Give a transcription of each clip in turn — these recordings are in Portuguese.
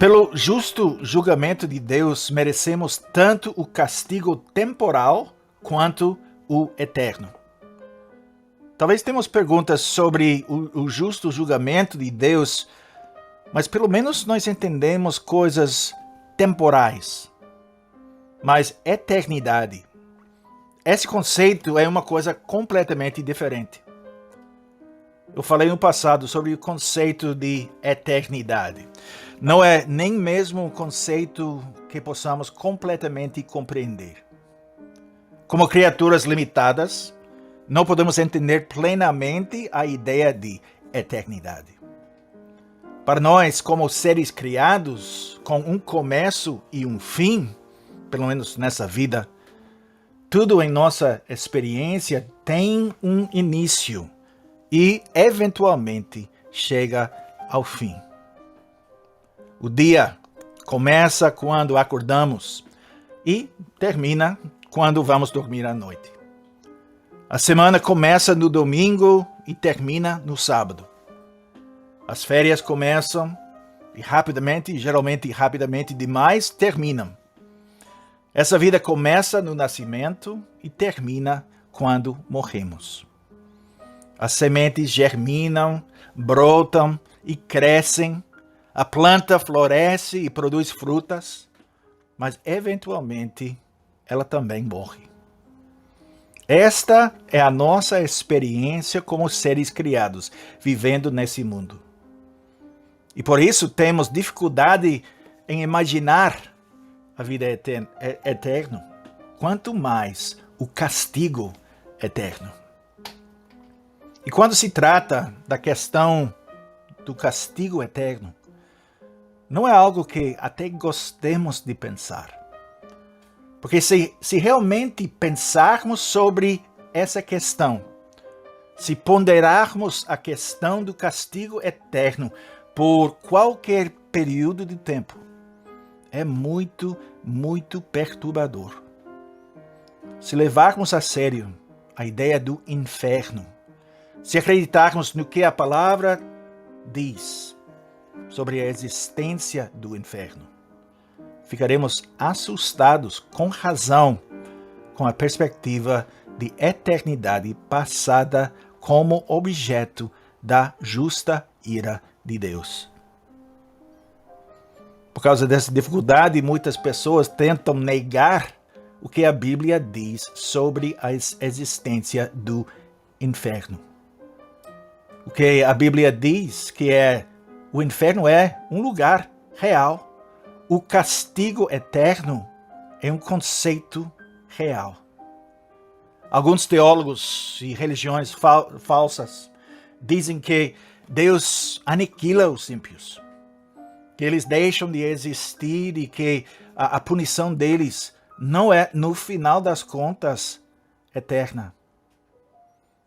Pelo justo julgamento de Deus, merecemos tanto o castigo temporal quanto o eterno. Talvez temos perguntas sobre o justo julgamento de Deus, mas pelo menos nós entendemos coisas temporais. Mas eternidade, esse conceito é uma coisa completamente diferente. Eu falei no passado sobre o conceito de eternidade. Não é nem mesmo um conceito que possamos completamente compreender. Como criaturas limitadas, não podemos entender plenamente a ideia de eternidade. Para nós, como seres criados, com um começo e um fim, pelo menos nessa vida, tudo em nossa experiência tem um início e, eventualmente, chega ao fim. O dia começa quando acordamos e termina quando vamos dormir à noite. A semana começa no domingo e termina no sábado. As férias começam e rapidamente, geralmente rapidamente demais, terminam. Essa vida começa no nascimento e termina quando morremos. As sementes germinam, brotam e crescem. A planta floresce e produz frutas, mas eventualmente ela também morre. Esta é a nossa experiência como seres criados, vivendo nesse mundo. E por isso temos dificuldade em imaginar a vida eterna, quanto mais o castigo eterno. E quando se trata da questão do castigo eterno, não é algo que até gostemos de pensar. Porque se realmente pensarmos sobre essa questão, se ponderarmos a questão do castigo eterno por qualquer período de tempo, é muito, muito perturbador. Se levarmos a sério a ideia do inferno, se acreditarmos no que a palavra diz sobre a existência do inferno, ficaremos assustados com razão com a perspectiva de eternidade passada como objeto da justa ira de Deus. Por causa dessa dificuldade, muitas pessoas tentam negar o que a Bíblia diz sobre a existência do inferno. O que a Bíblia diz que o inferno é um lugar real. O castigo eterno é um conceito real. Alguns teólogos e religiões falsas dizem que Deus aniquila os ímpios, que eles deixam de existir e que a punição deles não é, no final das contas, eterna.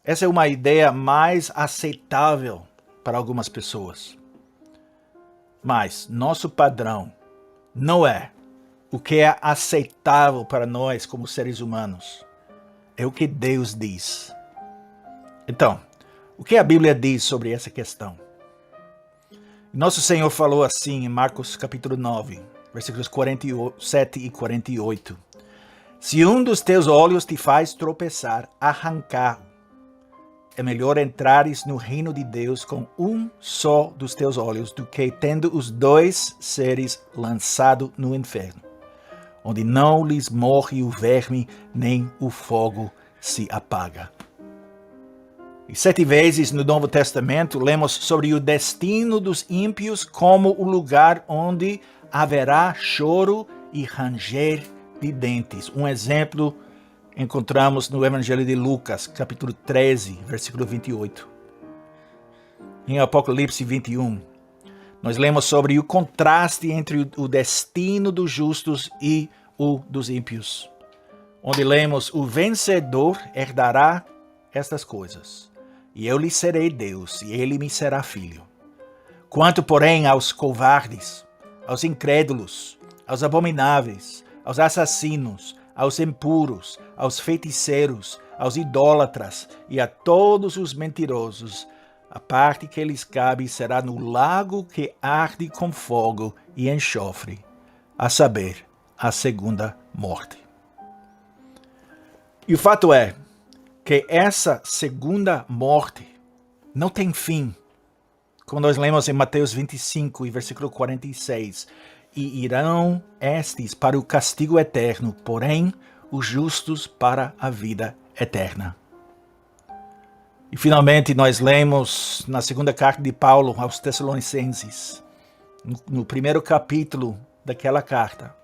Essa é uma ideia mais aceitável para algumas pessoas. Mas nosso padrão não é o que é aceitável para nós como seres humanos. É o que Deus diz. Então, o que a Bíblia diz sobre essa questão? Nosso Senhor falou assim em Marcos capítulo 9, versículos 47 e 48. Se um dos teus olhos te faz tropeçar, arranca-o. É melhor entrares no reino de Deus com um só dos teus olhos do que tendo os dois seres lançado no inferno, onde não lhes morre o verme, nem o fogo se apaga. E 7 vezes no Novo Testamento lemos sobre o destino dos ímpios como o lugar onde haverá choro e ranger de dentes. Um exemplo encontramos no Evangelho de Lucas, capítulo 13, versículo 28. Em Apocalipse 21, nós lemos sobre o contraste entre o destino dos justos e o dos ímpios, onde lemos: o vencedor herdará estas coisas, e eu lhe serei Deus, e ele me será filho. Quanto, porém, aos covardes, aos incrédulos, aos abomináveis, aos assassinos, aos impuros, aos feiticeiros, aos idólatras e a todos os mentirosos, A parte que lhes cabe será no lago que arde com fogo e enxofre, a saber, a segunda morte. E o fato é que essa segunda morte não tem fim. Como nós lemos em Mateus 25 e versículo 46, e irão estes para o castigo eterno, porém os justos para a vida eterna. E finalmente nós lemos na segunda carta de Paulo aos Tessalonicenses, no primeiro capítulo daquela carta,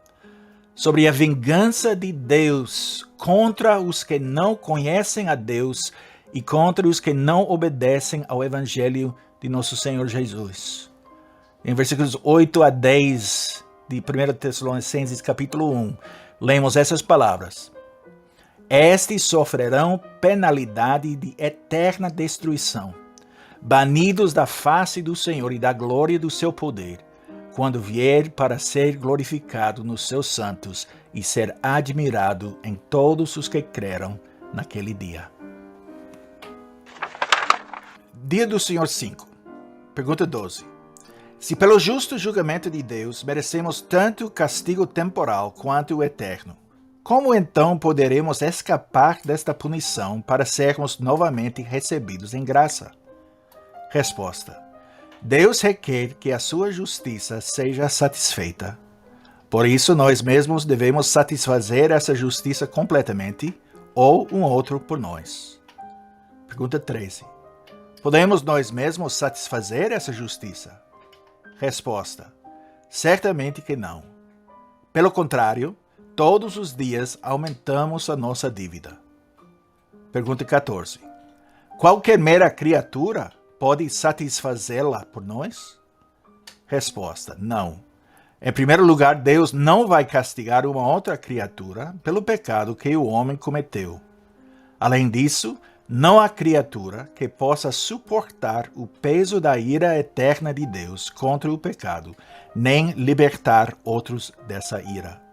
sobre a vingança de Deus contra os que não conhecem a Deus e contra os que não obedecem ao Evangelho de nosso Senhor Jesus. Em versículos 8 a 10 de 1 Tessalonicenses capítulo 1, lemos essas palavras. Estes sofrerão penalidade de eterna destruição, banidos da face do Senhor e da glória do seu poder, quando vier para ser glorificado nos seus santos e ser admirado em todos os que creram naquele dia. Dia do Senhor 5. Pergunta 12. Se pelo justo julgamento de Deus merecemos tanto castigo temporal quanto o eterno, como então poderemos escapar desta punição para sermos novamente recebidos em graça? Resposta. Deus requer que a sua justiça seja satisfeita. Por isso, nós mesmos devemos satisfazer essa justiça completamente, ou um outro por nós. Pergunta 13. Podemos nós mesmos satisfazer essa justiça? Resposta. Certamente que não. Pelo contrário, todos os dias aumentamos a nossa dívida. Pergunta 14. Qualquer mera criatura pode satisfazê-la por nós? Resposta. Não. Em primeiro lugar, Deus não vai castigar uma outra criatura pelo pecado que o homem cometeu. Além disso, não há criatura que possa suportar o peso da ira eterna de Deus contra o pecado, nem libertar outros dessa ira.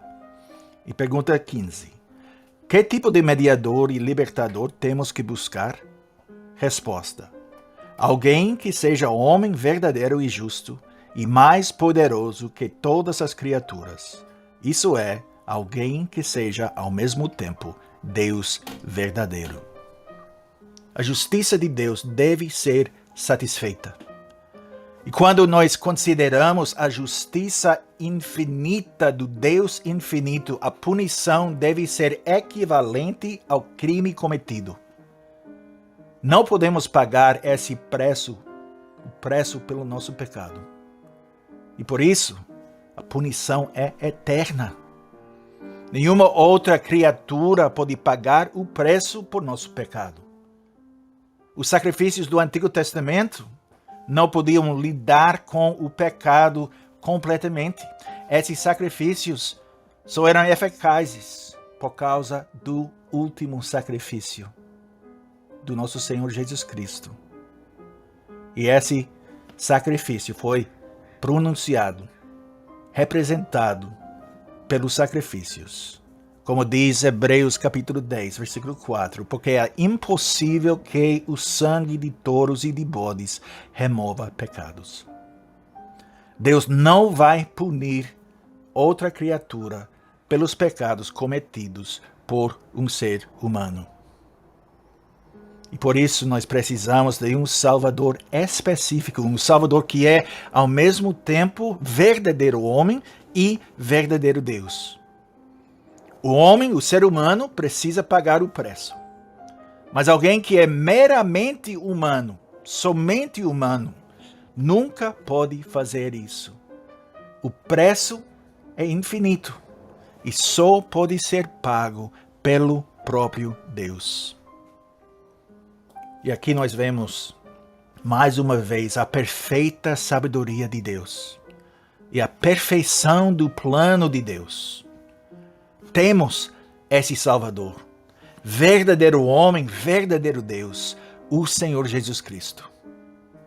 E pergunta 15. Que tipo de mediador e libertador temos que buscar? Resposta. Alguém que seja homem verdadeiro e justo, e mais poderoso que todas as criaturas. Isso é, alguém que seja, ao mesmo tempo, Deus verdadeiro. A justiça de Deus deve ser satisfeita. E quando nós consideramos a justiça infinita do Deus infinito, a punição deve ser equivalente ao crime cometido. Não podemos pagar esse preço, o preço pelo nosso pecado. E por isso, a punição é eterna. Nenhuma outra criatura pode pagar o preço por nosso pecado. Os sacrifícios do Antigo Testamento não podiam lidar com o pecado completamente. Esses sacrifícios só eram eficazes por causa do último sacrifício do nosso Senhor Jesus Cristo. E esse sacrifício foi pronunciado, representado pelos sacrifícios. Como diz Hebreus capítulo 10, versículo 4, porque é impossível que o sangue de touros e de bodes remova pecados. Deus não vai punir outra criatura pelos pecados cometidos por um ser humano. E por isso nós precisamos de um Salvador específico, um Salvador que é ao mesmo tempo verdadeiro homem e verdadeiro Deus. O homem, o ser humano, precisa pagar o preço. Mas alguém que é meramente humano, somente humano, nunca pode fazer isso. O preço é infinito e só pode ser pago pelo próprio Deus. E aqui nós vemos, mais uma vez, a perfeita sabedoria de Deus e a perfeição do plano de Deus. Temos esse Salvador, verdadeiro homem, verdadeiro Deus, o Senhor Jesus Cristo.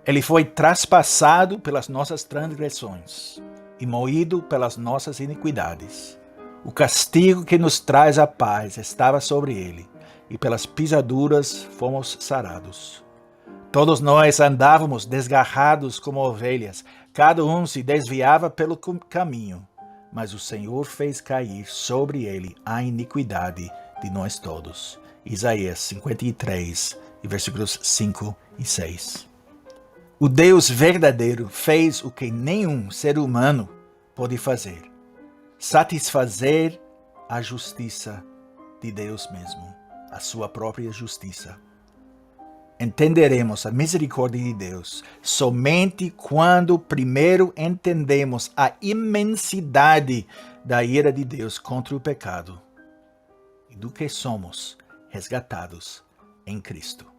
Ele foi traspassado pelas nossas transgressões e moído pelas nossas iniquidades. O castigo que nos traz a paz estava sobre ele, e pelas pisaduras fomos sarados. Todos nós andávamos desgarrados como ovelhas, cada um se desviava pelo caminho, mas o Senhor fez cair sobre ele a iniquidade de nós todos. Isaías 53, versículos 5 e 6. O Deus verdadeiro fez o que nenhum ser humano pode fazer: satisfazer a justiça de Deus mesmo, a sua própria justiça. Entenderemos a misericórdia de Deus somente quando primeiro entendemos a imensidade da ira de Deus contra o pecado e do que somos resgatados em Cristo.